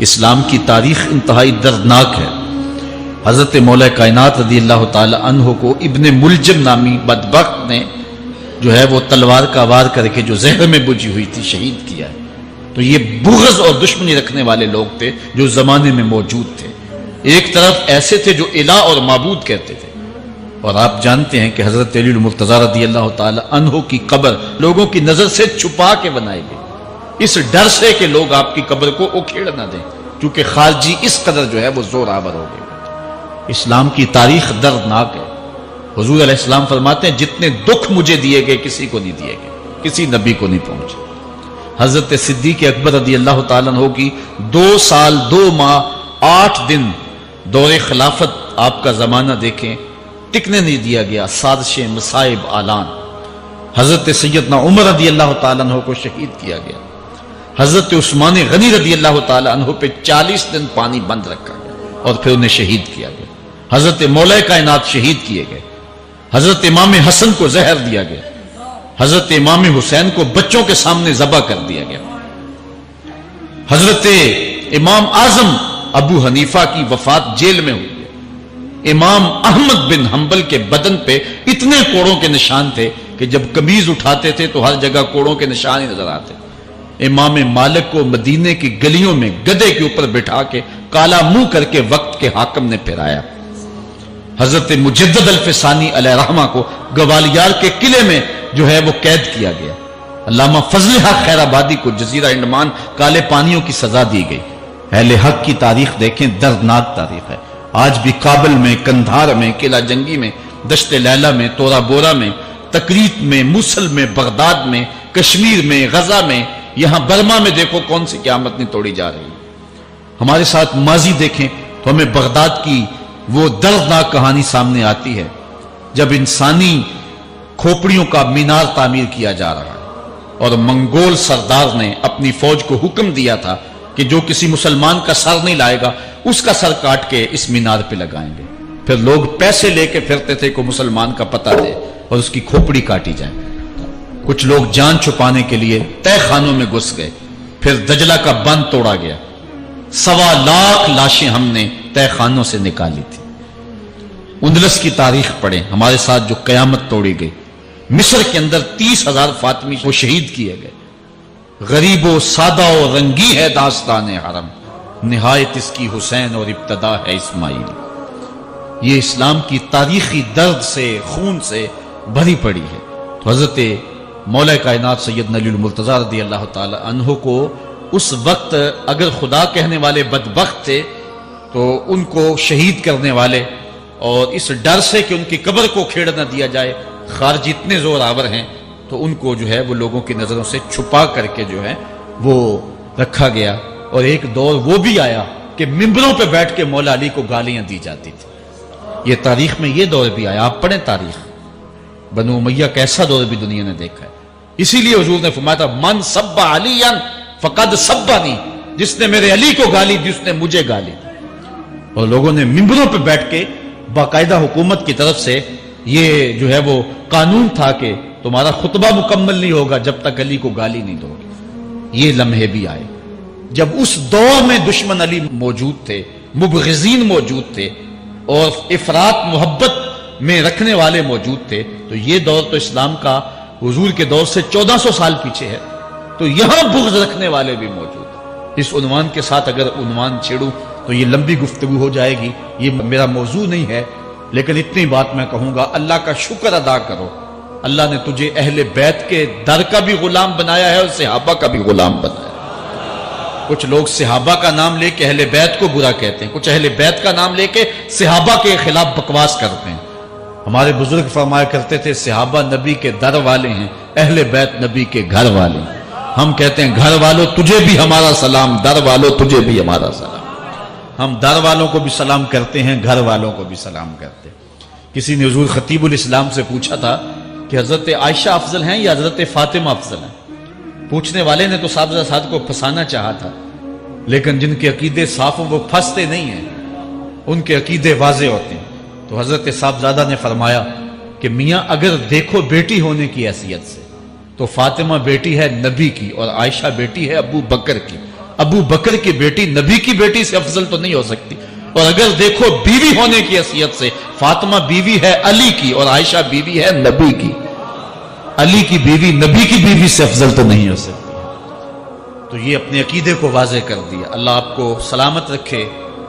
اسلام کی تاریخ انتہائی دردناک ہے۔ حضرت مولا کائنات رضی اللہ تعالی عنہ کو ابن ملجم نامی بدبخت نے جو ہے وہ تلوار کا وار کر کے جو زہر میں بجھی ہوئی تھی شہید کیا ہے۔ تو یہ بغض اور دشمنی رکھنے والے لوگ تھے جو زمانے میں موجود تھے۔ ایک طرف ایسے تھے جو الہ اور معبود کہتے تھے، اور آپ جانتے ہیں کہ حضرت علی المرتضیٰ رضی اللہ تعالی عنہ کی قبر لوگوں کی نظر سے چھپا کے بنائی گئی، اس ڈر سے کہ لوگ آپ کی قبر کو اکھیڑ نہ دیں، کیونکہ خارجی اس قدر جو ہے وہ زور آور ہو گئے۔ اسلام کی تاریخ دردناک ہے۔ حضور علیہ السلام فرماتے ہیں جتنے دکھ مجھے دیے گئے کسی کو نہیں دیے گئے، کسی نبی کو نہیں پہنچے۔ حضرت صدیق اکبر رضی اللہ تعالیٰ عنہ کی 2 سال 2 ماہ 8 دن دور خلافت آپ کا زمانہ دیکھیں، ٹکنے نہیں دیا گیا، سازشیں، مصائب، اعلان۔ حضرت سیدنا عمر رضی اللہ تعالیٰ عنہ کو شہید کیا گیا۔ حضرت عثمان غنی رضی اللہ تعالیٰ عنہ پہ 40 دن پانی بند رکھا گیا اور پھر انہیں شہید کیا گیا۔ حضرت مولا کائنات شہید کیے گئے۔ حضرت امام حسن کو زہر دیا گیا۔ حضرت امام حسین کو بچوں کے سامنے ذبح کر دیا گیا۔ حضرت امام اعظم ابو حنیفہ کی وفات جیل میں ہوئی ہے۔ امام احمد بن حنبل کے بدن پہ اتنے کوڑوں کے نشان تھے کہ جب قمیض اٹھاتے تھے تو ہر جگہ کوڑوں کے نشان ہی نظر آتے۔ امام مالک کو مدینے کی گلیوں میں گدھے کے اوپر بٹھا کے کالا منہ کر کے وقت کے حاکم نے پھرایا۔ حضرت مجدد الفسانی علیہ رحمہ کو گوالیار کے قلعے میں جو ہے وہ قید کیا گیا۔ علامہ فضل حق خیر آبادی کو جزیرہ انڈمان کالے پانیوں کی سزا دی گئی۔ اہل حق کی تاریخ دیکھیں، دردناک تاریخ ہے۔ آج بھی کابل میں، کندھار میں، قلعہ جنگی میں، دشت لیلہ میں، تورا بورا میں، تکریت میں، موصل میں، بغداد میں، کشمیر میں، غزہ میں، یہاں برما میں دیکھو کون سی قیامت نہیں توڑی جا رہی۔ ہمارے ساتھ ماضی دیکھیں تو ہمیں بغداد کی وہ دردناک کہانی سامنے آتی ہے جب انسانی کھوپڑیوں کا مینار تعمیر کیا جا رہا ہے اور منگول سردار نے اپنی فوج کو حکم دیا تھا کہ جو کسی مسلمان کا سر نہیں لائے گا اس کا سر کاٹ کے اس مینار پہ لگائیں گے۔ پھر لوگ پیسے لے کے پھرتے تھے کہ مسلمان کا پتہ دے اور اس کی کھوپڑی کاٹی جائے۔ کچھ لوگ جان چھپانے کے لیے تہہ خانوں میں گھس گئے، پھر دجلہ کا بند توڑا گیا۔ 1.25 لاکھ لاشیں ہم نے تہہ خانوں سے نکالی تھی۔ اندلس کی تاریخ پڑھیں، ہمارے ساتھ جو قیامت توڑی گئی۔ مصر کے اندر 30,000 فاطمی وہ شہید کیے گئے۔ غریب و سادہ و رنگی ہے داستان حرم، نہایت اس کی حسین اور ابتدا ہے اسماعیل۔ یہ اسلام کی تاریخی درد سے، خون سے بھری پڑی ہے۔ تو حضرت مولا کائنات سیدنا علی المرتضیٰ رضی اللہ تعالی عنہ کو اس وقت اگر خدا کہنے والے بدبخت تھے تو ان کو شہید کرنے والے اور اس ڈر سے کہ ان کی قبر کو کھیڑ نہ دیا جائے خارجی اتنے زور آور ہیں تو ان کو جو ہے وہ لوگوں کی نظروں سے چھپا کر کے جو ہے وہ رکھا گیا۔ اور ایک دور وہ بھی آیا کہ ممبروں پہ بیٹھ کے مولا علی کو گالیاں دی جاتی تھی۔ یہ تاریخ میں یہ دور بھی آیا، آپ پڑھیں تاریخ۔ بنو امیہ کا ایسا دور بھی دنیا نے دیکھا ہے۔ اسی لیے حضور نے فرمایا تھا من سب علی فقد سبنی، جس نے میرے علی کو گالی دی اس نے مجھے گالی دی۔ اور لوگوں نے ممبروں پہ بیٹھ کے باقاعدہ حکومت کی طرف سے یہ جو ہے وہ قانون تھا کہ تمہارا خطبہ مکمل نہیں ہوگا جب تک علی کو گالی نہیں دو گے۔ یہ لمحے بھی آئے جب اس دور میں دشمن علی موجود تھے، مبغضین موجود تھے اور افراط محبت میں رکھنے والے موجود تھے۔ تو یہ دور تو اسلام کا حضور کے دور سے 1400 سال پیچھے ہے، تو یہاں بغض رکھنے والے بھی موجود ہیں۔ اس عنوان کے ساتھ اگر عنوان چھیڑوں تو یہ لمبی گفتگو ہو جائے گی، یہ میرا موضوع نہیں ہے، لیکن اتنی بات میں کہوں گا، اللہ کا شکر ادا کرو، اللہ نے تجھے اہل بیت کے در کا بھی غلام بنایا ہے اور صحابہ کا بھی غلام بنایا ہے۔ کچھ لوگ صحابہ کا نام لے کے اہل بیت کو برا کہتے ہیں، کچھ اہل بیت کا نام لے کے صحابہ کے خلاف بکواس کرتے ہیں۔ ہمارے بزرگ فرمایا کرتے تھے صحابہ نبی کے در والے ہیں، اہل بیت نبی کے گھر والے ہیں۔ ہم کہتے ہیں گھر والوں تجھے بھی ہمارا سلام، در والوں تجھے بھی ہمارا سلام۔ ہم در والوں کو بھی سلام کرتے ہیں، گھر والوں کو بھی سلام کرتے ہیں۔ کسی نے حضور خطیب الاسلام سے پوچھا تھا کہ حضرت عائشہ افضل ہیں یا حضرت فاطمہ افضل ہیں؟ پوچھنے والے نے تو صاحبزادہ سعد کو پھنسانا چاہا تھا، لیکن جن کے عقیدے صاف ہیں وہ پھنستے نہیں ہیں، ان کے عقیدے واضح ہوتے ہیں۔ تو حضرت صاحبزادہ نے فرمایا کہ میاں اگر دیکھو بیٹی ہونے کی حیثیت سے تو فاطمہ بیٹی ہے نبی کی اور عائشہ بیٹی ہے ابو بکر کی۔ ابو بکر کی بیٹی نبی کی بیٹی سے افضل تو نہیں ہو سکتی. اور اگر دیکھو بیوی ہونے کی حیثیت سے، فاطمہ بیوی ہے علی کی اور عائشہ بیوی ہے نبی کی. علی کی بیوی نبی کی بیوی سے افضل تو نہیں ہو سکتی. تو یہ اپنے عقیدے کو واضح کر دیا. اللہ آپ کو سلامت رکھے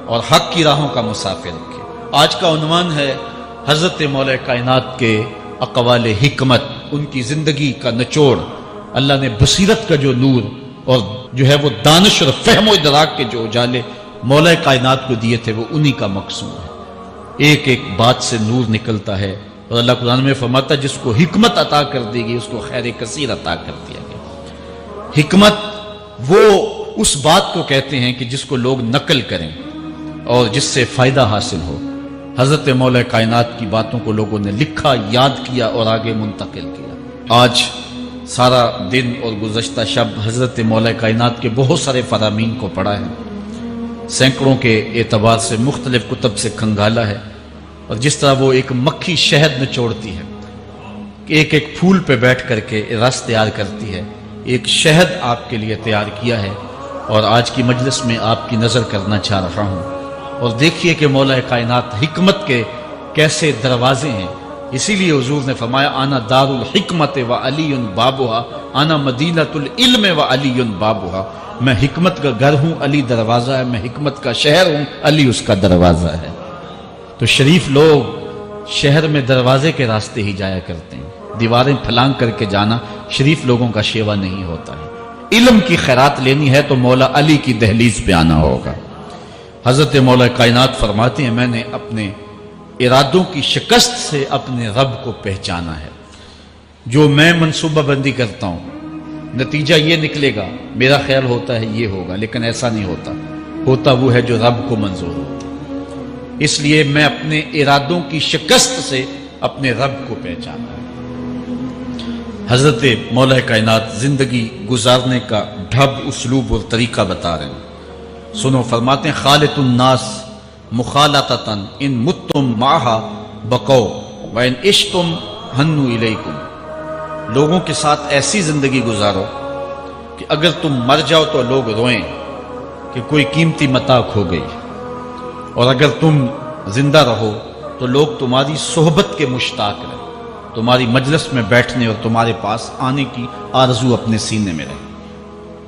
اور حق کی راہوں کا مسافر رکھے. آج کا عنوان ہے حضرت مولا کائنات کے اقوال حکمت، ان کی زندگی کا نچوڑ. اللہ نے بصیرت کا جو نور اور جو ہے وہ دانش اور فہم و ادراک کے جو اجالے مولا کائنات کو دیے تھے، وہ انہی کا مقصود ہے. ایک ایک بات سے نور نکلتا ہے. اور اللہ قرآن میں فرماتا ہے جس کو حکمت عطا کر دی گئی اس کو خیر کثیر عطا کر دیا گیا. حکمت وہ اس بات کو کہتے ہیں کہ جس کو لوگ نقل کریں اور جس سے فائدہ حاصل ہو. حضرت مولا کائنات کی باتوں کو لوگوں نے لکھا، یاد کیا اور آگے منتقل کیا. آج سارا دن اور گزشتہ شب حضرت مولا کائنات کے بہت سارے فرامین کو پڑھا ہے، سینکڑوں کے اعتبار سے مختلف کتب سے کھنگالا ہے. اور جس طرح وہ ایک مکھی شہد نچوڑتی ہے، ایک ایک پھول پہ بیٹھ کر کے رس تیار کرتی ہے، ایک شہد آپ کے لیے تیار کیا ہے. اور آج کی مجلس میں آپ کی نظر کرنا چاہ رہا ہوں. اور دیکھیے کہ مولا کائنات حکمت کے کیسے دروازے ہیں. اسی لیے حضور نے فرمایا آنا دار الحکمت و علی بابھا، آنا مدینۃ العلم و علی بابھا. میں حکمت کا گھر ہوں، علی دروازہ ہے. میں حکمت کا شہر ہوں، علی اس کا دروازہ ہے. تو شریف لوگ شہر میں دروازے کے راستے ہی جایا کرتے ہیں. دیواریں پھلانگ کر کے جانا شریف لوگوں کا شیوا نہیں ہوتا ہے. علم کی خیرات لینی ہے تو مولا علی کی دہلیز پہ آنا ہوگا. حضرت مولا کائنات فرماتے ہیں میں نے اپنے ارادوں کی شکست سے اپنے رب کو پہچانا ہے. جو میں منصوبہ بندی کرتا ہوں نتیجہ یہ نکلے گا، میرا خیال ہوتا ہے یہ ہوگا، لیکن ایسا نہیں ہوتا. ہوتا وہ ہے جو رب کو منظور ہوتا. اس لیے میں اپنے ارادوں کی شکست سے اپنے رب کو پہچانا ہے. حضرت مولا کائنات زندگی گزارنے کا ڈھب، اسلوب اور طریقہ بتا رہے ہیں. سنو، فرماتے ہیں خالط الناس مخالطتاً ان متتم معہا بقو وان عشتم ہنو الیکم. لوگوں کے ساتھ ایسی زندگی گزارو کہ اگر تم مر جاؤ تو لوگ روئیں کہ کوئی قیمتی متاع کھو گئی، اور اگر تم زندہ رہو تو لوگ تمہاری صحبت کے مشتاق رہیں، تمہاری مجلس میں بیٹھنے اور تمہارے پاس آنے کی آرزو اپنے سینے میں رہے.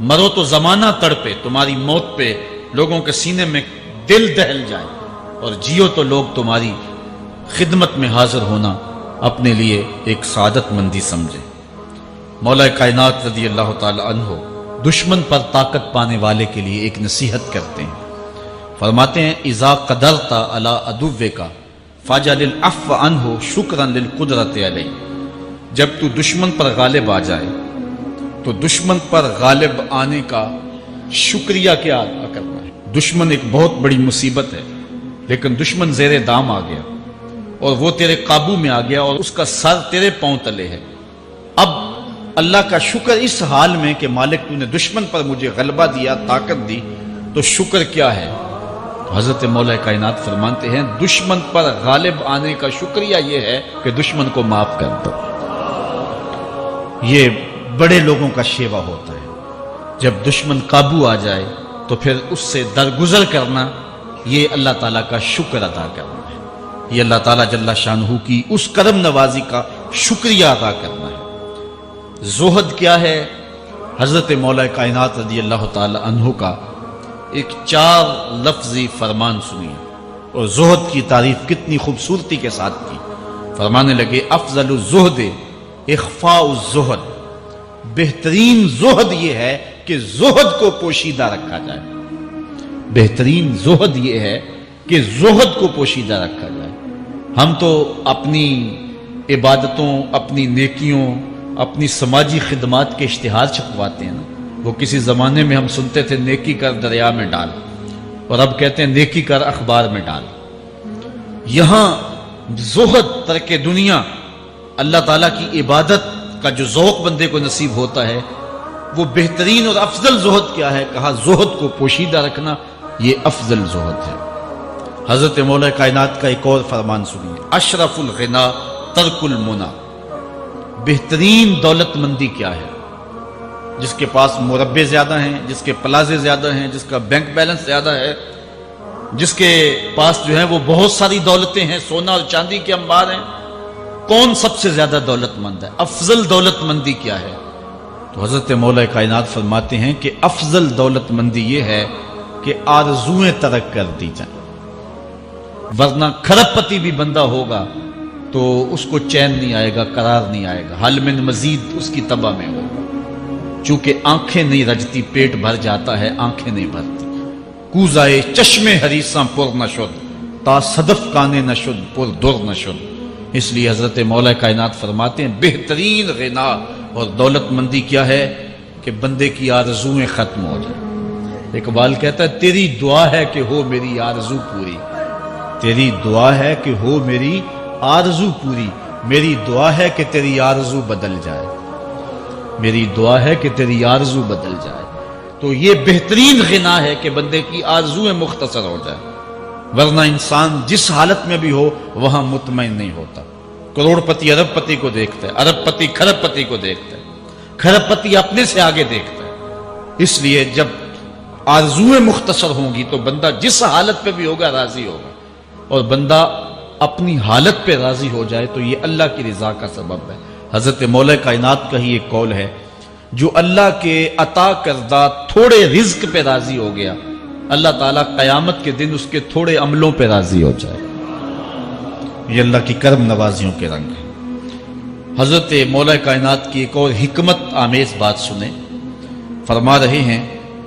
مرو تو زمانہ تڑپے، تمہاری موت پہ لوگوں کے سینے میں دل دہل جائے، اور جیو تو لوگ تمہاری خدمت میں حاضر ہونا اپنے لیے ایک سعادت مندی سمجھے. مولا کائنات رضی اللہ تعالی عنہ دشمن پر طاقت پانے والے کے لیے ایک نصیحت کرتے ہیں. فرماتے ہیں اذا قدرت علی عدوک فاجعل العفو عنہ شکرا للقدرت علیہ. جب تو دشمن پر غالب آ جائے تو دشمن پر غالب آنے کا شکریہ کیا ادا کرنا ہے. دشمن ایک بہت بڑی مصیبت ہے، لیکن دشمن زیر دام آ گیا اور وہ تیرے قابو میں آ گیا اور اس کا سر تیرے پاؤں تلے ہے. اب اللہ کا شکر اس حال میں کہ مالک تو نے دشمن پر مجھے غلبہ دیا، طاقت دی، تو شکر کیا ہے؟ حضرت مولا کائنات فرماتے ہیں دشمن پر غالب آنے کا شکریہ یہ ہے کہ دشمن کو معاف کر دو. یہ بڑے لوگوں کا شیوا ہوتا ہے. جب دشمن قابو آ جائے تو پھر اس سے درگزر کرنا، یہ اللہ تعالیٰ کا شکر ادا کرنا ہے. یہ اللہ تعالیٰ جل شانہ کی اس کرم نوازی کا شکریہ ادا کرنا ہے. زہد کیا ہے؟ حضرت مولا کائنات رضی اللہ تعالی عنہ کا ایک 4 لفظی فرمان سنیے، اور زہد کی تعریف کتنی خوبصورتی کے ساتھ کی. فرمانے لگے افضل الزہد اخفاء الزہد. بہترین زہد یہ ہے کہ زہد کو پوشیدہ رکھا جائے. بہترین زہد یہ ہے کہ زہد کو پوشیدہ رکھا جائے. ہم تو اپنی عبادتوں، اپنی نیکیوں، اپنی سماجی خدمات کے اشتہار چھپواتے ہیں نا. وہ کسی زمانے میں ہم سنتے تھے نیکی کر دریا میں ڈال، اور اب کہتے ہیں نیکی کر اخبار میں ڈال. یہاں زہد، ترک دنیا، اللہ تعالیٰ کی عبادت کا جو ذوق بندے کو نصیب ہوتا ہے، وہ بہترین اور افضل زہد کیا ہے؟ کہا زہد کو پوشیدہ رکھنا، یہ افضل زہد ہے. حضرت مولا کائنات کا ایک اور فرمان سنیے، اشرف الغنا ترک المنا. بہترین دولت مندی کیا ہے؟ جس کے پاس مربے زیادہ ہیں، جس کے پلازے زیادہ ہیں، جس کا بینک بیلنس زیادہ ہے، جس کے پاس جو ہے وہ بہت ساری دولتیں ہیں، سونا اور چاندی کے انبار ہیں، کون سب سے زیادہ دولت مند ہے؟ افضل دولت مندی کیا ہے؟ تو حضرت مولا کائنات فرماتے ہیں کہ افضل دولت مندی یہ ہے کہ آرزویں ترک کر دی جائیں، ورنہ کھرب پتی بھی بندہ ہوگا تو اس کو چین نہیں آئے گا، قرار نہیں آئے گا، حل من مزید اس کی تباہ میں ہوگا، چونکہ آنکھیں نہیں رجتی، پیٹ بھر جاتا ہے، آنکھیں نہیں بھرتی۔ کوزائے چشم حریصاں پر نشد، تا صدف کانے نشد پر در نشد۔ اس لیے حضرت مولا کائنات فرماتے ہیں بہترین غنا اور دولت مندی کیا ہے کہ بندے کی آرزویں ختم ہو جائیں۔ اقبال کہتا ہے تیری دعا ہے کہ ہو میری آرزو پوری، تیری دعا ہے کہ ہو میری آرزو پوری، میری دعا ہے کہ تیری آرزو بدل جائے، میری دعا ہے کہ تیری آرزو بدل جائے۔ تو یہ بہترین غنا ہے کہ بندے کی آرزویں مختصر ہو جائے، ورنہ انسان جس حالت میں بھی ہو وہاں مطمئن نہیں ہوتا۔ کروڑ پتی ارب پتی کو دیکھتا ہے، ارب پتی کھرب پتی کو دیکھتا ہے، کھرب پتی اپنے سے آگے دیکھتا ہے۔ اس لیے جب آرزویں مختصر ہوں گی تو بندہ جس حالت پہ بھی ہوگا راضی ہوگا، اور بندہ اپنی حالت پہ راضی ہو جائے تو یہ اللہ کی رضا کا سبب ہے۔ حضرت مولا کائنات کا ہی ایک قول ہے، جو اللہ کے عطا کردہ تھوڑے رزق پہ راضی ہو گیا، اللہ تعالیٰ قیامت کے دن اس کے تھوڑے عملوں پہ راضی ہو جائے۔ یہ اللہ کی کرم نوازیوں کے رنگ ہے۔ حضرت مولا کائنات کی ایک اور حکمت آمیز بات سنیں، فرما رہے ہیں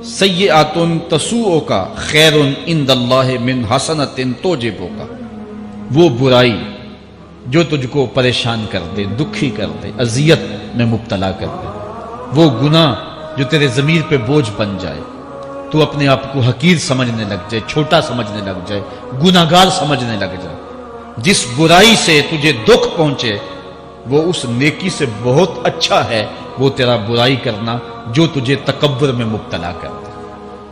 سیئات تسوءک خیر عند اللہ من حسنۃ توجبک، وہ برائی جو تجھ کو پریشان کر دے، دکھی کر دے، اذیت میں مبتلا کر دے، وہ گناہ جو تیرے ضمیر پہ بوجھ بن جائے، تو اپنے آپ کو حقیر سمجھنے لگ جائے، چھوٹا سمجھنے لگ جائے، گناہگار سمجھنے لگ جائے، جس برائی سے تجھے دکھ پہنچے وہ اس نیکی سے بہت اچھا ہے وہ تیرا برائی کرنا جو تجھے تکبر میں مبتلا کر دے۔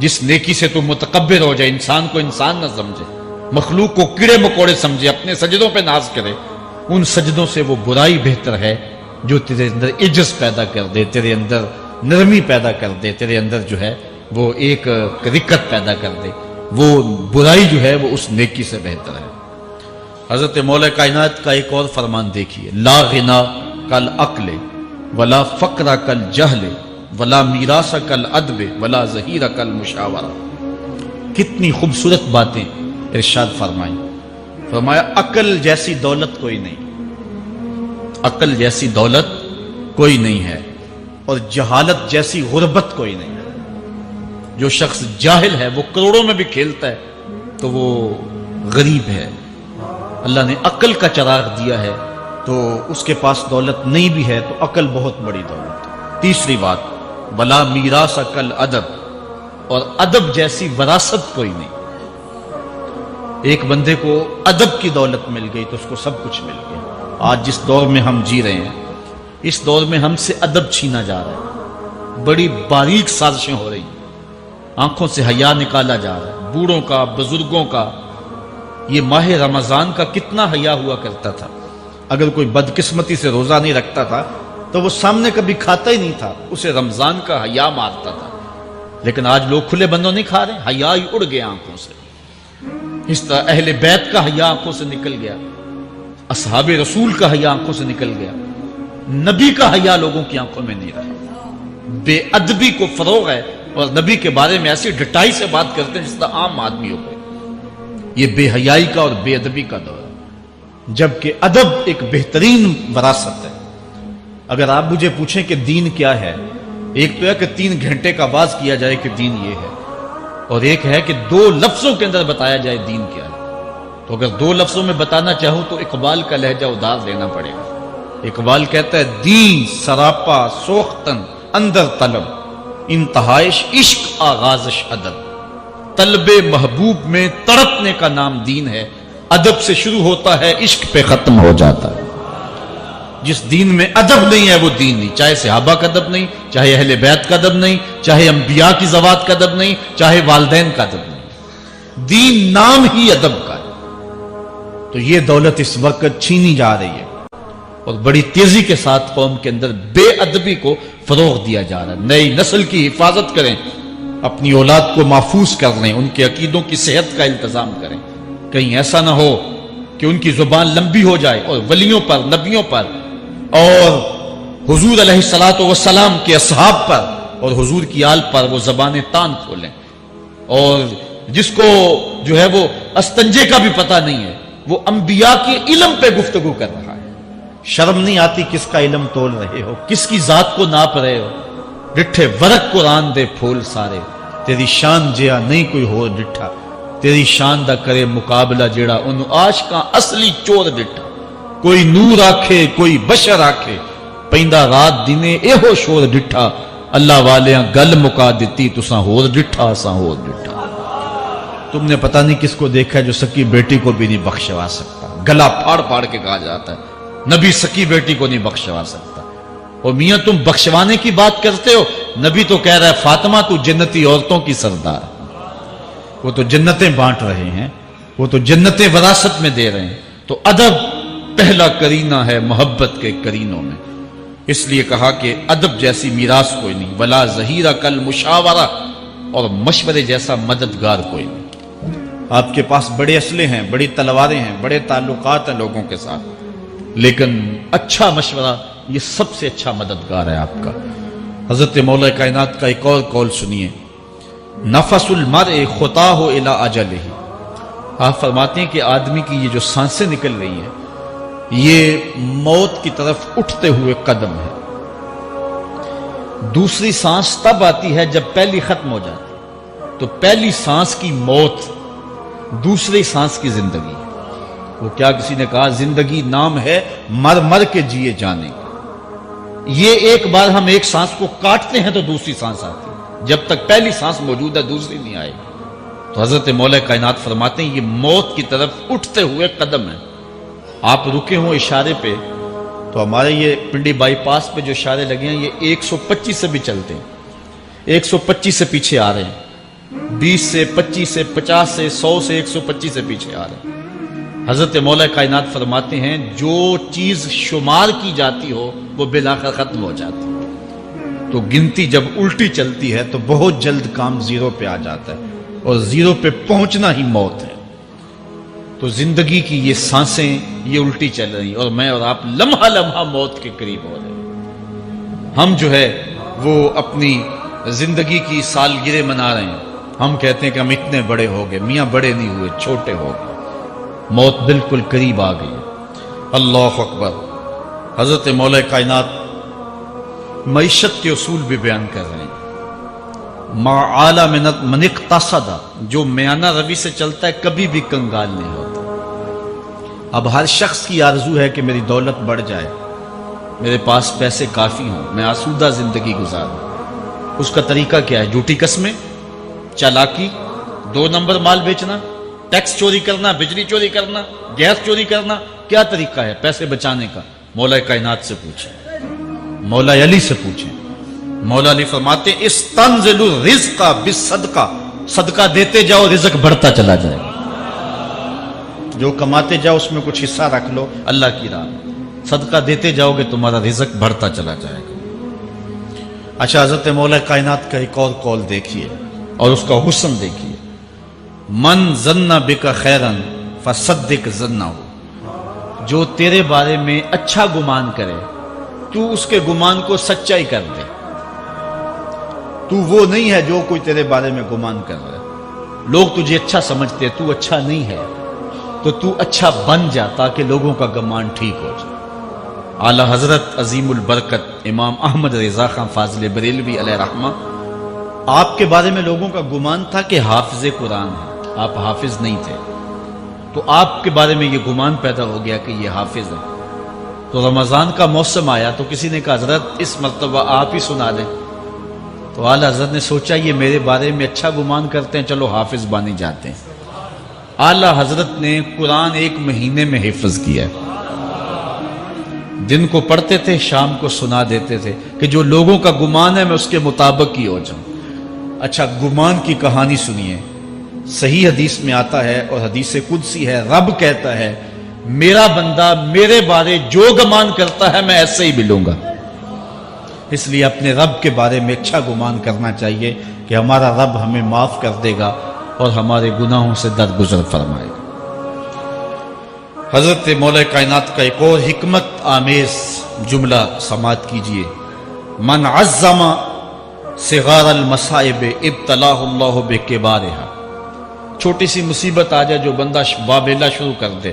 جس نیکی سے تو متکبر ہو جائے، انسان کو انسان نہ سمجھے، مخلوق کو کیڑے مکوڑے سمجھے، اپنے سجدوں پہ ناز کرے، ان سجدوں سے وہ برائی بہتر ہے جو تیرے اندر عجز پیدا کر دے، تیرے اندر نرمی پیدا کر دے، تیرے اندر جو ہے وہ ایک رقت پیدا کر دے، وہ برائی جو ہے وہ اس نیکی سے بہتر ہے۔ حضرت مولا کائنات کا ایک اور فرمان دیکھیے، لا غنا کل عقل ولا فقر کل جہل ولا میراث کل ادب ولا ظہیر کل مشاورہ۔ کتنی خوبصورت باتیں ارشاد فرمائی، فرمایا عقل جیسی دولت کوئی نہیں، عقل جیسی دولت کوئی نہیں ہے، اور جہالت جیسی غربت کوئی نہیں ہے۔ جو شخص جاہل ہے وہ کروڑوں میں بھی کھیلتا ہے تو وہ غریب ہے۔ اللہ نے عقل کا چراغ دیا ہے تو اس کے پاس دولت نہیں بھی ہے تو عقل بہت بڑی دولت ہے۔ تیسری بات، ولا میراث کل ادب، اور ادب جیسی وراثت کوئی نہیں۔ ایک بندے کو ادب کی دولت مل گئی تو اس کو سب کچھ مل گیا۔ آج جس دور میں ہم جی رہے ہیں، اس دور میں ہم سے ادب چھینا جا رہا ہے، بڑی باریک سازشیں ہو رہی ہیں، آنکھوں سے حیا نکالا جا رہا ہے، بوڑھوں کا، بزرگوں کا۔ یہ ماہ رمضان کا کتنا حیا ہوا کرتا تھا، اگر کوئی بدقسمتی سے روزہ نہیں رکھتا تھا تو وہ سامنے کبھی کھاتا ہی نہیں تھا، اسے رمضان کا حیا مارتا تھا۔ لیکن آج لوگ کھلے بندوں نہیں کھا رہے، حیا ہی اڑ گیا آنکھوں سے۔ اس طرح اہل بیت کا حیا آنکھوں سے نکل گیا، اصحاب رسول کا حیا آنکھوں سے نکل گیا، نبی کا حیا لوگوں کی آنکھوں میں نہیں رہا۔ بے ادبی کو فروغ ہے، اور نبی کے بارے میں ایسی ڈٹائی سے بات کرتے ہیں جس طرح عام آدمی ہو گئے۔ یہ بے حیائی کا اور بے ادبی کا دور ہے، جبکہ ادب ایک بہترین وراثت ہے۔ اگر آپ مجھے پوچھیں کہ دین کیا ہے، ایک تو ہے کہ 3 گھنٹے کا آواز کیا جائے کہ دین یہ ہے، اور ایک ہے کہ 2 لفظوں کے اندر بتایا جائے دین کیا ہے۔ تو اگر 2 لفظوں میں بتانا چاہوں تو اقبال کا لہجہ اداس لینا پڑے گا۔ اقبال کہتا ہے دین سراپا سوختن اندر طلب، انتہائش عشق آغازش ادب۔ طلب محبوب میں تڑپنے کا نام دین ہے، ادب سے شروع ہوتا ہے، عشق پہ ختم ہو جاتا ہے۔ جس دین میں ادب نہیں ہے وہ دین نہیں، چاہے صحابہ کا ادب نہیں، چاہے اہل بیت کا ادب نہیں، چاہے انبیاء کی ذوات کا ادب نہیں، چاہے والدین کا ادب نہیں، دین نام ہی ادب کا ہے۔ تو یہ دولت اس وقت چھینی جا رہی ہے، اور بڑی تیزی کے ساتھ قوم کے اندر بے ادبی کو فروغ دیا جا رہا ہے. نئی نسل کی حفاظت کریں، اپنی اولاد کو محفوظ کر لیں، ان کے عقیدوں کی صحت کا التزام کریں. کہیں ایسا نہ ہو کہ ان کی زبان لمبی ہو جائے اور ولیوں پر، نبیوں پر اور حضور علیہ الصلوۃ والسلام کے اصحاب پر اور حضور کی آل پر وہ زبانیں تان کھولیں. اور جس کو جو ہے وہ استنجے کا بھی پتہ نہیں ہے، وہ انبیاء کے علم پہ گفتگو کر رہا ہے. شرم نہیں آتی کس کا علم تول رہے ہو، کس کی ذات کو ناپ رہے ہو. ڈٹھے ورق قرآن دے پھول سارے، تیری شان جیا نہیں کوئی ہو ڈٹھا. تیری شان دا کرے مقابلہ جیڑا ان عاشقاں اصلی چور ڈٹھا. کوئی نور آکھے کوئی بشر آکھے، پیندا رات دینے اے ہو شور ڈٹھا. اللہ والیاں گل مکا دیتی تساں ہور ڈٹھا اساں ہور ڈٹھا. تم نے پتہ نہیں کس کو دیکھا ہے جو سکی بیٹی کو بھی نہیں بخشوا سکتا. گلا پھاڑ پھاڑ کے کہا جاتا ہے نبی سکی بیٹی کو نہیں بخشوا سکتا. اور میاں تم بخشوانے کی بات کرتے ہو، نبی تو کہہ رہا ہے فاطمہ تو جنتی عورتوں کی سردار. وہ تو جنتیں بانٹ رہے ہیں، وہ تو جنتیں وراثت میں دے رہے ہیں. تو ادب پہلا کرینہ ہے محبت کے کرینوں میں. اس لیے کہا کہ ادب جیسی میراث کوئی نہیں. ولا ظہیرہ کل مشاورہ، اور مشورے جیسا مددگار کوئی نہیں. آپ کے پاس بڑے اسلحے ہیں، بڑی تلواریں ہیں، بڑے تعلقات ہیں لوگوں کے ساتھ، لیکن اچھا مشورہ یہ سب سے اچھا مددگار ہے آپ کا. حضرت مولا کائنات کا ایک اور قول سنیے، نفس المرء خطاہ الی اجلہ. آپ فرماتے ہیں کہ آدمی کی یہ جو سانسیں نکل رہی ہیں یہ موت کی طرف اٹھتے ہوئے قدم ہے. دوسری سانس تب آتی ہے جب پہلی ختم ہو جاتی. تو پہلی سانس کی موت، دوسری سانس کی زندگی. وہ کیا کسی نے کہا زندگی نام ہے مر مر کے جیے جانے کا. یہ ایک بار ہم ایک سانس کو کاٹتے ہیں تو دوسری سانس آتی ہے. جب تک پہلی سانس موجود ہے دوسری نہیں آئے گی. تو حضرت مولا کائنات فرماتے ہیں یہ موت کی طرف اٹھتے ہوئے قدم ہے. آپ رکے ہوں اشارے پہ تو ہمارے یہ پنڈی بائی پاس پہ جو اشارے لگے ہیں یہ 125 سے بھی چلتے ہیں. 125 سے پیچھے آ رہے ہیں، 20 سے 25 سے 50 سے 100 سے 125 سے پیچھے آ رہے ہیں. حضرت مولا کائنات فرماتے ہیں جو چیز شمار کی جاتی ہو وہ بالآخر ختم ہو جاتی ہے. تو گنتی جب الٹی چلتی ہے تو بہت جلد کام زیرو پہ آ جاتا ہے، اور زیرو پہ پہنچنا ہی موت ہے. تو زندگی کی یہ سانسیں یہ الٹی چل رہی، اور میں اور آپ لمحہ لمحہ موت کے قریب ہو رہے ہیں. ہم جو ہے وہ اپنی زندگی کی سالگرہ منا رہے ہیں. ہم کہتے ہیں کہ ہم اتنے بڑے ہو گئے. میاں بڑے نہیں ہوئے، چھوٹے ہو گئے. موت بالکل قریب آ گئی. اللہ اکبر. حضرت مولا کائنات معیشت کے اصول بھی بیان کر رہے ہیں. ما اعلی من اقتصد، جو میانہ روی سے چلتا ہے کبھی بھی کنگال نہیں ہوتا. اب ہر شخص کی آرزو ہے کہ میری دولت بڑھ جائے، میرے پاس پیسے کافی ہوں، میں آسودہ زندگی گزاروں. اس کا طریقہ کیا ہے؟ جھوٹی قسمیں، چالاکی، 2 نمبر مال بیچنا، ٹیکس چوری کرنا، بجلی چوری کرنا، گیس چوری کرنا. کیا طریقہ ہے پیسے بچانے کا؟ مولا کائنات سے پوچھیں، مولا علی سے پوچھیں. مولا علی فرماتے استنزل الرزق بالصدقہ، صدقہ دیتے جاؤ رزق بڑھتا چلا جائے گا. جو کماتے جاؤ اس میں کچھ حصہ رکھ لو اللہ کی راہ میں، صدقہ دیتے جاؤ گے تمہارا رزق بڑھتا چلا جائے گا. اچھا حضرت مولا کائنات کا ایک اور قول دیکھیے اور اس کا حسن دیکھیے. من ظن بک خیرا فصدق ظنہ، جو تیرے بارے میں اچھا گمان کرے تو اس کے گمان کو سچائی کر دے. تو وہ نہیں ہے جو کوئی تیرے بارے میں گمان کر رہا ہے. لوگ تجھے اچھا سمجھتے، تو اچھا نہیں ہے، تو تو اچھا بن جا تاکہ لوگوں کا گمان ٹھیک ہو جائے. اعلی حضرت عظیم البرکت امام احمد رضا خان فاضل بریلوی علیہ رحمہ، آپ کے بارے میں لوگوں کا گمان تھا کہ حافظ قرآن ہے. آپ حافظ نہیں تھے، تو آپ کے بارے میں یہ گمان پیدا ہو گیا کہ یہ حافظ ہے. تو رمضان کا موسم آیا تو کسی نے کہا حضرت اس مرتبہ آپ ہی سنا دیں. تو اعلیٰ حضرت نے سوچا یہ میرے بارے میں اچھا گمان کرتے ہیں، چلو حافظ بانی جاتے ہیں. اعلیٰ حضرت نے قرآن 1 مہینے میں حفظ کیا. دن کو پڑھتے تھے، شام کو سنا دیتے تھے کہ جو لوگوں کا گمان ہے میں اس کے مطابق ہی ہو جاؤں. اچھا گمان کی کہانی سنیے. صحیح حدیث میں آتا ہے اور حدیث قدسی ہے، رب کہتا ہے میرا بندہ میرے بارے جو گمان کرتا ہے میں ایسے ہی ملوں گا. اس لیے اپنے رب کے بارے میں اچھا گمان کرنا چاہیے کہ ہمارا رب ہمیں معاف کر دے گا اور ہمارے گناہوں سے درگزر فرمائے گا۔ حضرت مولا کائنات کا ایک اور حکمت آمیز جملہ سماعت کیجئے، من عظم صغار المصائب ابتلاہ اللہ بکبارہا۔ چھوٹی سی مصیبت آ جائے جو بندہ واویلا شروع کر دے،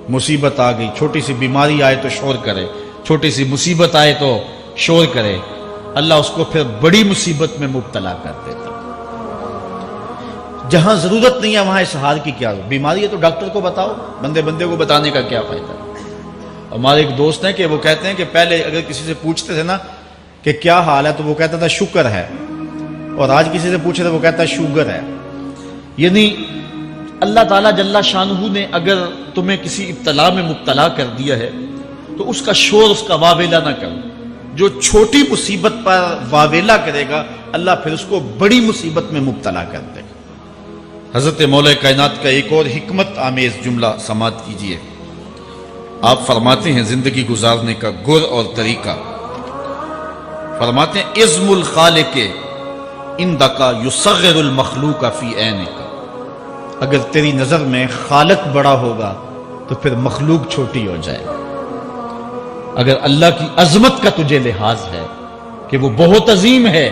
مصیبت آ گئی، چھوٹی سی بیماری آئے تو شور کرے، چھوٹی سی مصیبت آئے تو شور کرے، اللہ اس کو پھر بڑی مصیبت میں مبتلا کر دیتا۔ جہاں ضرورت نہیں ہے وہاں اظہار کی کیا ضرورت؟ بیماری ہے تو ڈاکٹر کو بتاؤ، بندے کو بتانے کا کیا فائدہ؟ ہمارے ایک دوست ہیں کہ وہ کہتے ہیں کہ پہلے اگر کسی سے پوچھتے تھے نا کہ کیا حال ہے تو وہ کہتا تھا شکر ہے، اور آج کسی سے پوچھے تو وہ کہتا ہے شوگر ہے۔ یعنی اللہ تعالیٰ جل شانہ نے اگر تمہیں کسی ابتلا میں مبتلا کر دیا ہے تو اس کا شور، اس کا واویلا نہ کرو۔ جو چھوٹی مصیبت پر واویلا کرے گا اللہ پھر اس کو بڑی مصیبت میں مبتلا کر دے گا۔ حضرت مولا کائنات کا ایک اور حکمت آمیز جملہ سماعت کیجئے، آپ فرماتے ہیں زندگی گزارنے کا گر اور طریقہ، فرماتے ہیں عظم الخالق عندک یصغر المخلوق فی عینک۔ اگر تیری نظر میں خالق بڑا ہوگا تو پھر مخلوق چھوٹی ہو جائے گا۔ اگر اللہ کی عظمت کا تجھے لحاظ ہے کہ وہ بہت عظیم ہے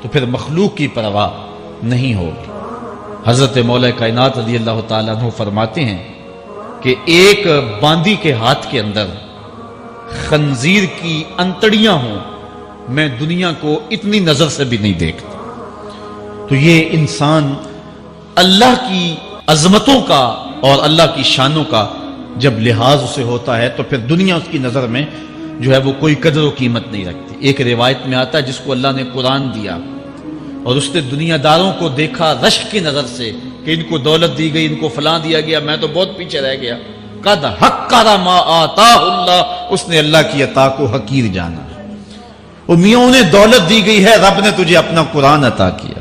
تو پھر مخلوق کی پرواہ نہیں ہوگی۔ حضرت مولا کائنات رضی اللہ تعالیٰ عنہ فرماتے ہیں کہ ایک باندی کے ہاتھ کے اندر خنزیر کی انتڑیاں ہوں، میں دنیا کو اتنی نظر سے بھی نہیں دیکھتا۔ تو یہ انسان اللہ کی عظمتوں کا اور اللہ کی شانوں کا جب لحاظ اسے ہوتا ہے تو پھر دنیا اس کی نظر میں جو ہے وہ کوئی قدر و قیمت نہیں رکھتی۔ ایک روایت میں آتا ہے جس کو اللہ نے قرآن دیا اور اس نے دنیا داروں کو دیکھا رشک کی نظر سے کہ ان کو دولت دی گئی، ان کو فلاں دیا گیا، میں تو بہت پیچھے رہ گیا۔ قد حقر ما آتاہ اللہ، اس نے اللہ کی عطا کو حقیر جانا۔ وہ میاں انہیں دولت دی گئی ہے، رب نے تجھے اپنا قرآن عطا کیا،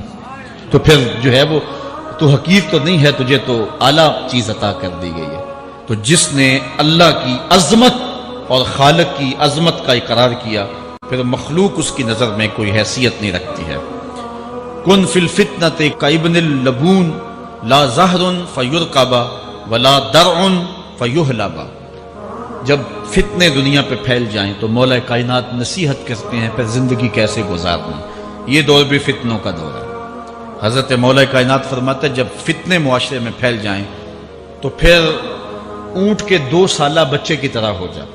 تو پھر جو ہے وہ تو حقیر تو نہیں ہے، تجھے تو اعلیٰ چیز عطا کر دی گئی ہے۔ تو جس نے اللہ کی عظمت اور خالق کی عظمت کا اقرار کیا پھر مخلوق اس کی نظر میں کوئی حیثیت نہیں رکھتی ہے۔ کن فی الفتنۃ کابن اللبون لا زہر فیرکب ولا درع فیحلب۔ جب فتنے دنیا پہ پھیل جائیں تو مولا کائنات نصیحت کرتے ہیں پھر زندگی کیسے گزارنا۔ یہ دور بھی فتنوں کا دور ہے۔ حضرت مولا کائنات فرماتے ہیں جب فتنے معاشرے میں پھیل جائیں تو پھر اونٹ کے 2 سالہ بچے کی طرح ہو جائے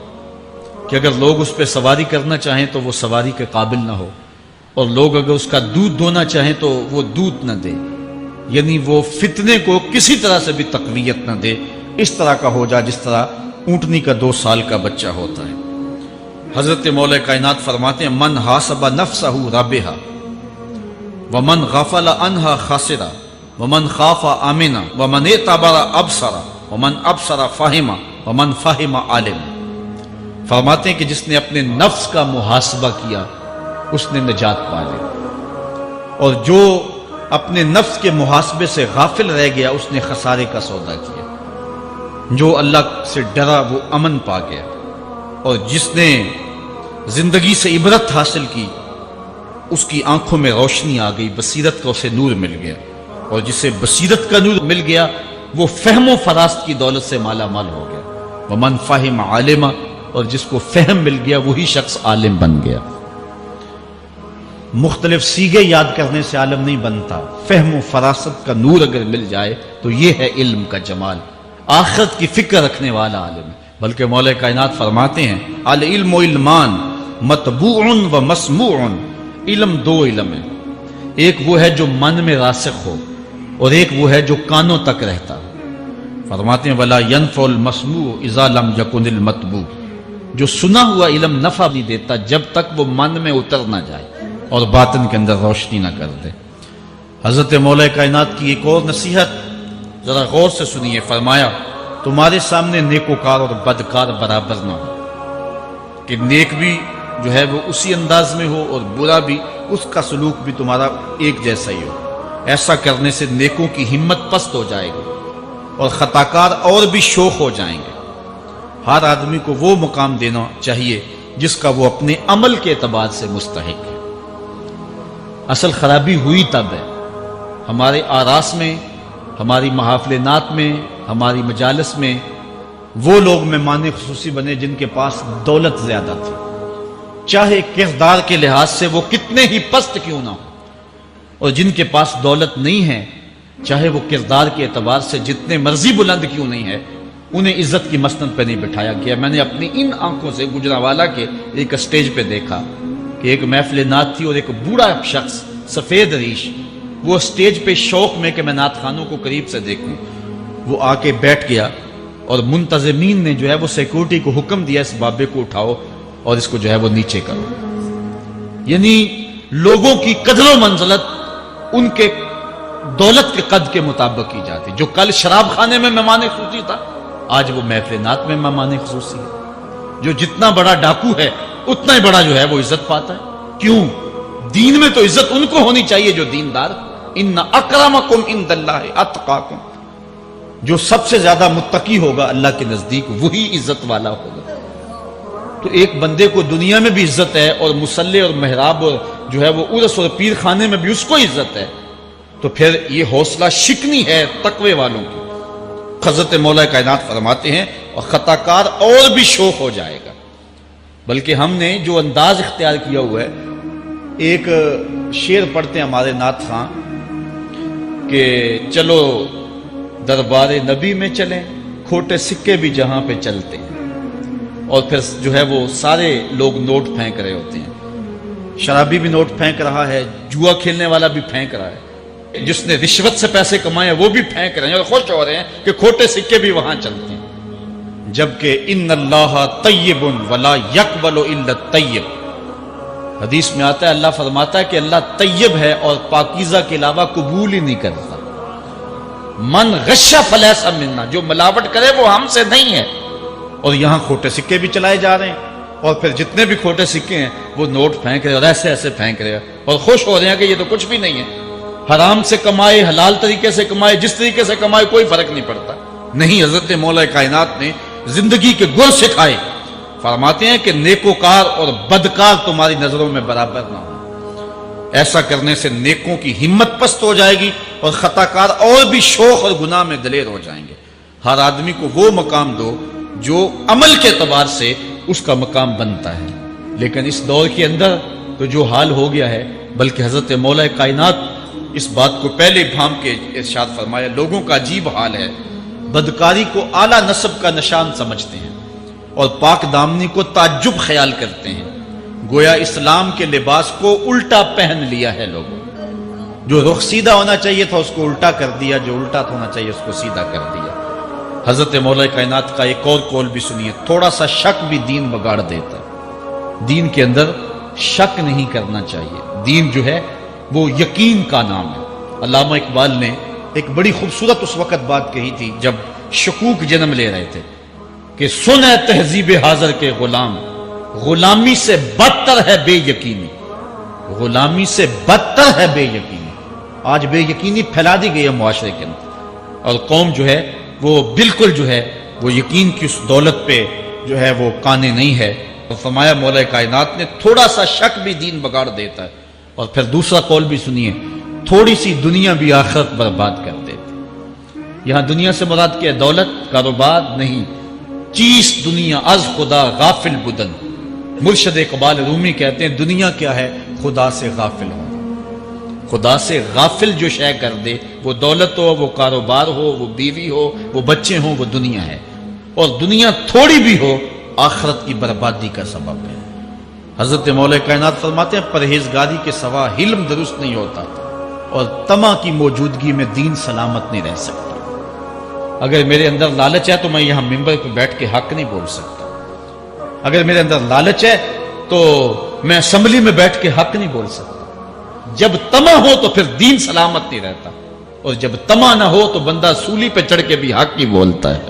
کہ اگر لوگ اس پہ سواری کرنا چاہیں تو وہ سواری کے قابل نہ ہو، اور لوگ اگر اس کا دودھ دونا چاہیں تو وہ دودھ نہ دے، یعنی وہ فتنے کو کسی طرح سے بھی تقویت نہ دے، اس طرح کا ہو جائے جس طرح اونٹنی کا 2 سال کا بچہ ہوتا ہے۔ حضرت مولا کائنات فرماتے ہیں من حاسب نفسہ رابحا ومن غفل عنہا خاسرا ومن خاف آمنا ومن اعتبر ابصر ومن ابصر فہم ومن فہم عالم۔ فرماتے ہیں کہ جس نے اپنے نفس کا محاسبہ کیا اس نے نجات پا لی، اور جو اپنے نفس کے محاسبے سے غافل رہ گیا اس نے خسارے کا سودا کیا۔ جو اللہ سے ڈرا وہ امن پا گیا، اور جس نے زندگی سے عبرت حاصل کی اس کی آنکھوں میں روشنی آ گئی، بصیرت کا اسے نور مل گیا، اور جسے بصیرت کا نور مل گیا وہ فہم و فراست کی دولت سے مالا مال ہو گیا۔ ومن فہم عالم، اور جس کو فہم مل گیا وہی شخص عالم بن گیا۔ مختلف سیغے یاد کرنے سے عالم نہیں بنتا، فہم و فراست کا نور اگر مل جائے تو یہ ہے علم کا جمال، آخرت کی فکر رکھنے والا عالم ہے۔ بلکہ مولا کائنات فرماتے ہیں العلم علمان مطبوع و مسموع، علم 2 علم ہے، ایک وہ ہے جو من میں راسخ ہو اور ایک وہ ہے جو کانوں تک رہتا۔ فرماتے ہیں ولا ينفع المسموع اذا لم يكن المتبوع، جو سنا ہوا علم نفع نہیں دیتا جب تک وہ من میں اتر نہ جائے اور باطن کے اندر روشنی نہ کر دے۔ حضرت مولا کائنات کی ایک اور نصیحت ذرا غور سے سنیے، فرمایا تمہارے سامنے نیکوکار اور بدکار برابر نہ ہو، کہ نیک بھی جو ہے وہ اسی انداز میں ہو اور برا بھی، اس کا سلوک بھی تمہارا ایک جیسا ہی ہو۔ ایسا کرنے سے نیکوں کی ہمت پست ہو جائے گی اور خطاکار اور بھی شوخ ہو جائیں گے۔ ہر آدمی کو وہ مقام دینا چاہیے جس کا وہ اپنے عمل کے اعتبار سے مستحق ہے۔ اصل خرابی ہوئی تب ہے ہمارے آراس میں، ہماری محافل نعت میں، ہماری مجالس میں وہ لوگ مہمان خصوصی بنے جن کے پاس دولت زیادہ تھی، چاہے کردار کے لحاظ سے وہ کتنے ہی پست کیوں نہ ہو، اور جن کے پاس دولت نہیں ہے چاہے وہ کردار کے اعتبار سے جتنے مرضی بلند کیوں نہیں ہے، انہیں عزت کی مسند پہ نہیں بٹھایا گیا۔ میں نے اپنی ان آنکھوں سے گجرانوالہ کے ایک اسٹیج پہ دیکھا کہ ایک محفل نعت تھی اور ایک بوڑھا شخص سفید ریش، وہ اسٹیج پہ شوق میں کہ میں نعت خانوں کو قریب سے دیکھوں، وہ آ کے بیٹھ گیا اور منتظمین نے جو ہے وہ سیکورٹی کو حکم دیا اس بابے کو اٹھاؤ اور اس کو جو ہے وہ نیچے کرو۔ یعنی لوگوں کی قدر و منزلت ان کے دولت کے قد کے مطابق کی جاتی۔ جو کل شراب خانے میں مہمان خصوصی تھا آج وہ محفل نعت میں مہمان خصوصی ہے۔ جو جتنا بڑا ڈاکو ہے اتنا ہی بڑا جو ہے وہ عزت پاتا ہے۔ کیوں؟ دین میں تو عزت ان کو ہونی چاہیے جو دیندار۔ ان اکرمکم عند اللہ اتقاکم، جو سب سے زیادہ متقی ہوگا اللہ کے نزدیک وہی عزت والا ہوگا۔ تو ایک بندے کو دنیا میں بھی عزت ہے اور مصلی اور محراب اور جو ہے وہ عرس اور پیر خانے میں بھی اس کو عزت ہے، تو پھر یہ حوصلہ شکنی ہے تقوی والوں کی۔ حضرت مولا کائنات فرماتے ہیں اور خطا کار اور بھی شوق ہو جائے گا۔ بلکہ ہم نے جو انداز اختیار کیا ہوا ہے، ایک شعر پڑھتے ہیں ہمارے نعت خاں کہ چلو دربار نبی میں چلیں، کھوٹے سکے بھی جہاں پہ چلتے ہیں، اور پھر جو ہے وہ سارے لوگ نوٹ پھینک رہے ہوتے ہیں۔ شرابی بھی نوٹ پھینک رہا ہے، جوا کھیلنے والا بھی پھینک رہا ہے، جس نے رشوت سے پیسے کمائے وہ بھی پھینک رہے ہیں اور خوش ہو رہے ہیں کہ کھوٹے سکے بھی وہاں چلتے ہیں۔ جبکہ ان اللہ طیب ولا یقبل الا الطیب، حدیث میں آتا ہے اللہ فرماتا ہے کہ اللہ طیب ہے اور پاکیزہ کے علاوہ قبول ہی نہیں کرتا۔ من غش فلیس منا، جو ملاوٹ کرے وہ ہم سے نہیں ہے۔ اور یہاں کھوٹے سکے بھی چلائے جا رہے ہیں، اور پھر جتنے بھی کھوٹے سکے ہیں وہ نوٹ پھینک رہے اور ایسے ایسے پھینک رہے اور خوش ہو رہے ہیں کہ یہ تو کچھ بھی نہیں ہے۔ حرام سے کمائے، حلال طریقے سے کمائے، جس طریقے سے کمائے کوئی فرق نہیں پڑتا۔ نہیں، حضرت مولا کائنات نے زندگی کے گر سکھائے، فرماتے ہیں کہ نیکوکار اور بدکار تمہاری نظروں میں برابر نہ ہو۔ ایسا کرنے سے نیکوں کی ہمت پست ہو جائے گی اور خطا کار اور بھی شوق اور گناہ میں دلیر ہو جائیں گے۔ ہر آدمی کو وہ مقام دو جو عمل کے اعتبار سے اس کا مقام بنتا ہے۔ لیکن اس دور کے اندر تو جو حال ہو گیا ہے، بلکہ حضرت مولا کائنات اس بات کو پہلے بھام کے ارشاد فرمایا، لوگوں کا عجیب حال ہے، بدکاری کو اعلیٰ نسب کا نشان سمجھتے ہیں اور پاک دامنی کو تعجب خیال کرتے ہیں، گویا اسلام کے لباس کو الٹا پہن لیا ہے لوگوں۔ جو رخ سیدھا ہونا چاہیے تھا اس کو الٹا کر دیا، جو الٹا ہونا چاہیے اس کو سیدھا کر دیا۔ حضرت مولا کائنات کا ایک اور قول بھی سنیے، تھوڑا سا شک بھی دین بگاڑ دیتا ہے۔ دین کے اندر شک نہیں کرنا چاہیے، دین جو ہے وہ یقین کا نام ہے۔ علامہ اقبال نے ایک بڑی خوبصورت اس وقت بات کہی تھی جب شکوک جنم لے رہے تھے کہ سن ہے تہذیب حاضر کے غلام، غلامی سے بدتر ہے بے یقینی، غلامی سے بدتر ہے بے یقینی۔ آج بے یقینی پھیلا دی گئی ہے معاشرے کے اندر، اور قوم جو ہے وہ بالکل جو ہے وہ یقین کی اس دولت پہ جو ہے وہ قانے نہیں ہے۔ اور فرمایا مولا کائنات نے تھوڑا سا شک بھی دین بگاڑ دیتا ہے۔ اور پھر دوسرا قول بھی سنیے، تھوڑی سی دنیا بھی آخرت برباد کر دیتی۔ یہاں دنیا سے مراد کیا ہے؟ دولت، کاروبار نہیں، چیز دنیا از خدا غافل بدن۔ مرشد اقبال رومی کہتے ہیں دنیا کیا ہے؟ خدا سے غافل ہو۔ خدا سے غافل جو شے کر دے، وہ دولت ہو، وہ کاروبار ہو، وہ بیوی ہو، وہ بچے ہوں، وہ دنیا ہے۔ اور دنیا تھوڑی بھی ہو آخرت کی بربادی کا سبب ہے۔ حضرت مولا کائنات فرماتے ہیں پرہیزگاری کے سوا علم درست نہیں ہوتا اور طمع کی موجودگی میں دین سلامت نہیں رہ سکتا۔ اگر میرے اندر لالچ ہے تو میں یہاں ممبر پہ بیٹھ کے حق نہیں بول سکتا۔ اگر میرے اندر لالچ ہے تو میں اسمبلی میں بیٹھ کے حق نہیں بول سکتا۔ جب طمع ہو تو پھر دین سلامت نہیں رہتا، اور جب طمع نہ ہو تو بندہ سولی پہ چڑھ کے بھی حق ہی بولتا ہے۔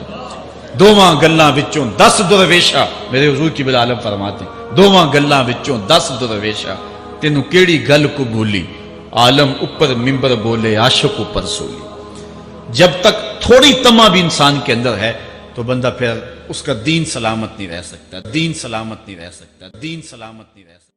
دوواں گلاں وچوں 10 درویشا، میرے حضور کی بالعالم فرماتے ہیں دوواں گلاں وچوں 10 درویشا، تینوں کیڑی گل کو بھولی، عالم اوپر ممبر بولے عاشق اوپر سولی۔ جب تک تھوڑی طمع بھی انسان کے اندر ہے تو بندہ پھر اس کا دین سلامت نہیں رہ سکتا، دین سلامت نہیں رہ سکتا، دین سلامت نہیں رہ سکتا۔